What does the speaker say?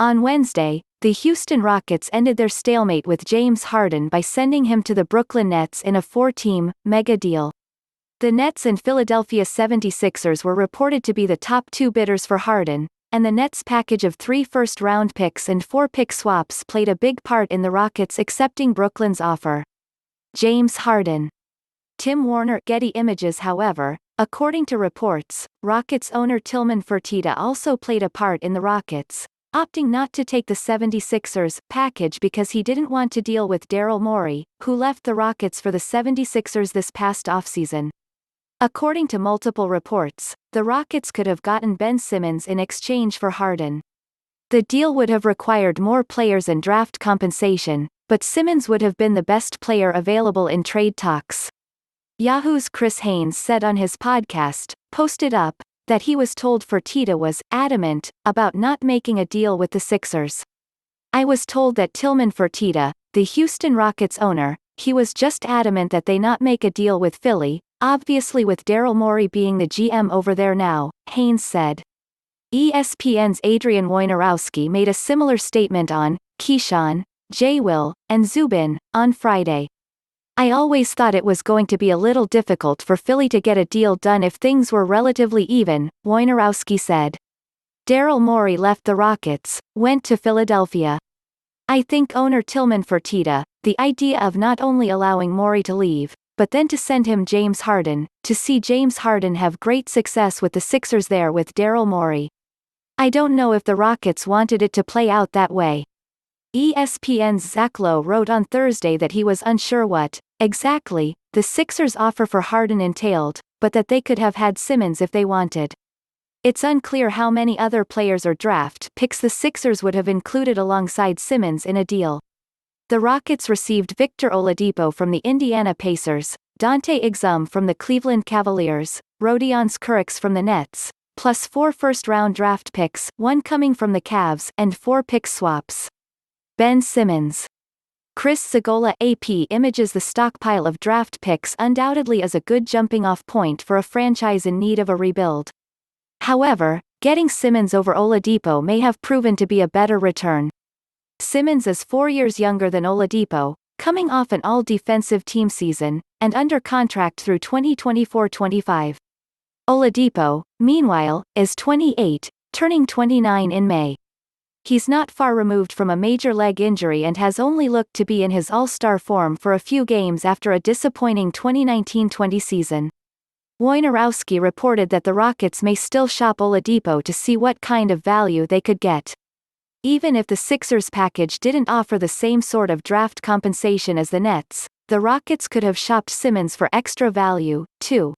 On Wednesday, the Houston Rockets ended their stalemate with James Harden by sending him to the Brooklyn Nets in a 4-team, mega deal. The Nets and Philadelphia 76ers were reported to be the top two bidders for Harden, and the Nets' package of 3 first-round picks and 4 pick swaps played a big part in the Rockets accepting Brooklyn's offer. James Harden. Tim Warner. Getty ImagesHowever, according to reports, Rockets owner Tilman Fertitta also played a part in the Rockets, opting not to take the 76ers package because he didn't want to deal with Daryl Morey, who left the Rockets for the 76ers this past offseason. According to multiple reports, the Rockets could have gotten Ben Simmons in exchange for Harden. The deal would have required more players and draft compensation, but Simmons would have been the best player available in trade talks. Yahoo's Chris Haynes said on his podcast, Posted Up, that he was told Fertitta was adamant about not making a deal with the Sixers. I was told that Tilman Fertitta, the Houston Rockets owner, he was just adamant that they not make a deal with Philly, obviously with Daryl Morey being the GM over there now, Haynes said. ESPN's Adrian Wojnarowski made a similar statement on Keyshawn, JWill, and Zubin on Friday. I always thought it was going to be a little difficult for Philly to get a deal done if things were relatively even, Wojnarowski said. Daryl Morey left the Rockets, went to Philadelphia. I think owner Tilman Fertitta, the idea of not only allowing Morey to leave, but then to send him James Harden, to see James Harden have great success with the Sixers there with Daryl Morey. I don't know if the Rockets wanted it to play out that way. ESPN's Lowe wrote on Thursday that he was unsure what, exactly, the Sixers' offer for Harden entailed, but that they could have had Simmons if they wanted. It's unclear how many other players or draft picks the Sixers would have included alongside Simmons in a deal. The Rockets received Victor Oladipo from the Indiana Pacers, Dante Exum from the Cleveland Cavaliers, Rodions Kurucs from the Nets, plus 4 first-round draft picks, 1 coming from the Cavs, and 4 pick swaps. Ben Simmons. Chris Szagola. AP images. The stockpile of draft picks undoubtedly is a good jumping-off point for a franchise in need of a rebuild. However, getting Simmons over Oladipo may have proven to be a better return. Simmons is 4 years younger than Oladipo, coming off an all-defensive team season, and under contract through 2024-25. Oladipo, meanwhile, is 28, turning 29 in May. He's not far removed from a major leg injury and has only looked to be in his all-star form for a few games after a disappointing 2019-20 season. Wojnarowski reported that the Rockets may still shop Oladipo to see what kind of value they could get. Even if the Sixers package didn't offer the same sort of draft compensation as the Nets, the Rockets could have shopped Simmons for extra value, too.